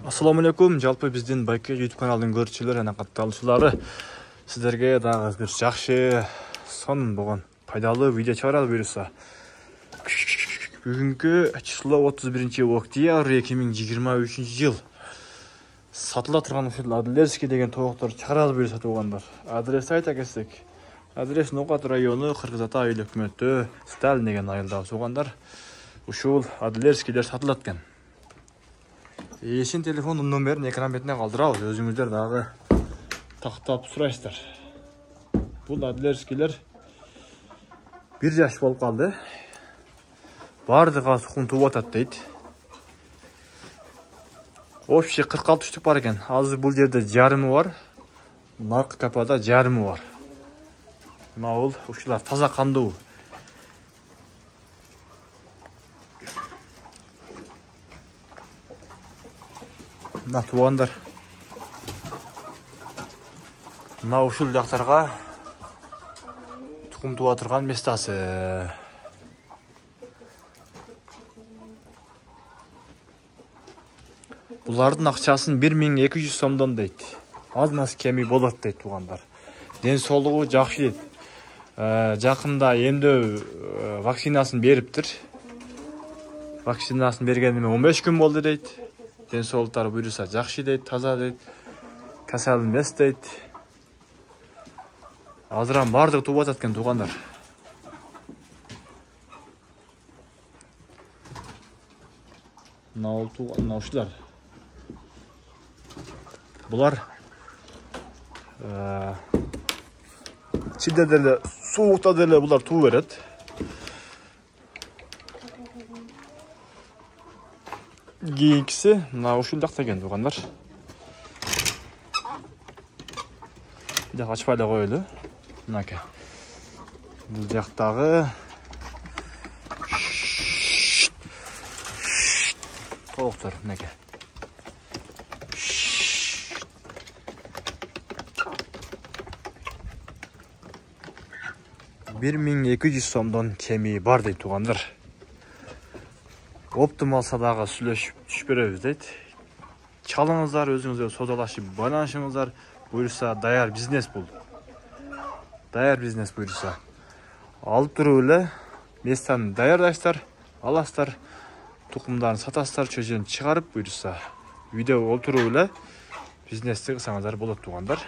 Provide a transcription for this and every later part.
Assalamu алейкум. Жалпы биздин Байке YouTube каналынын көрүүчүлөрү жана катталуучулары сиздерге дагы бир жакшы, сонун болгон пайдалуу видео чыгаралы буюрса. Бүгүнкү число 31-октябрь 2023-жыл. Сатыла турган ушул Адлерский деген тооктор чыгаралы буюрса туугандар. Адрес айта кетсек. Адрес Ноокат району, Кыргыз Ата айыл өкмөтү, Сталин деген айылда туугандар. Ушул Адлерскийлер сатылат экен. Ешин телефонун номерин экран бетине калтырабыз. Өзүңүздөр дагы тактап сурайсыздар. Бул Адлерскийлер 1 жаш болуп калды. Бардыгы сукун тууп атат дейт. Общий 46 штук бар экен. Азыр бул жерде жарымы бар. Наркы капада жарымы бар. Мына ушулар таза кандуу. Мына туугандар. Мына ушул жактарга тукум туа турган местасы. Булардын акчасын 1200 сомдон дейт. Аз-маз кеми болот дейт туугандар. Ден соолугу жакшы дейт. Жакында эмдөө вакцинасын бериптир. Вакцинасын бергениме 15 күн болду дейт. Ден соолуктары буюрса жакшы дейт, таза дейт. Касал эмес дейт. Азырам бардыгы тууп атат экен туугандар. Мына ушулар. Булар чилде деле, суукта деле булар туу берет. Кийинкиси мына ушул жакта экен туугандар. Жак ачпай эле коелу. Мынаке. Бул жактагы тооктор мынакей. 1200 сомдон кеми бар дейт туугандар. Оптималса дагы сүйлөшүп түшүп беребиз дейт. Чалыңыздар, өзүңүздөр содалашып байланышыңыздар. Буюрса даяр бизнес бул. Даяр бизнес буюрса. Алып туруп эле местаны даярдайсыздар, аласыздар, тукумдарын сатасыздар, чөжөн чыгарып буюрса видео олтуруп эле бизнести кылсаңыздар болот туугандар.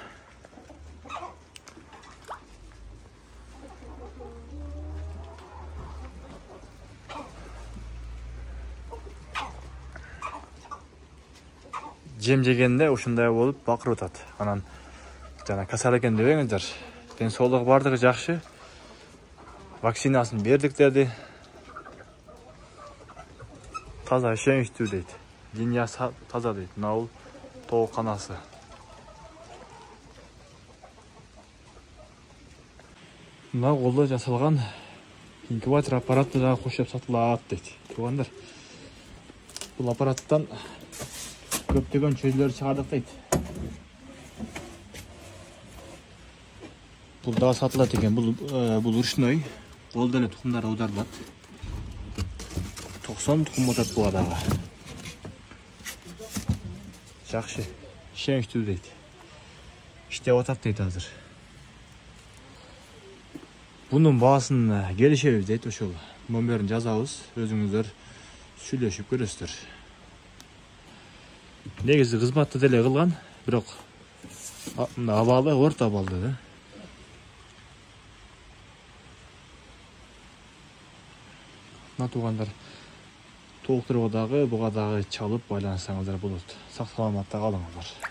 Жем жегенде ушундай болуп бакырып атат. Анан жана касал экен дебеңиздер. Ден соолугу бардыгы жакшы. Вакцинасын бердик деди. Таза ишеничтүү дейт. Линиясы таза дейт. Мына бул тооканасы. Мына колдо жасалган инкубатор аппараты дагы кошуп сатылат дейт. Туугандар. Бул аппараттан көптөгөн чөжлөр чыгардык дейт. Бул дагы сатылат экен. Бул ручной. Колдо эле тукумдар аударылат. 90 тукум атат буга дагы. Жакшы. Ишеничтүү дейт. Иштеп атат дейт азыр. Бунун баасын келишебиз дейт, ошол номерин жазабыз. Өзүңүздөр сүйлөшүп көрөсүздөр. Негизи кызматты деле кылган, бирок абалы орто абалды да. Мына туугандар, толуктурууга дагы буга дагы чалып байланышсаңыздар болот. Сак саламатта калыңыздар.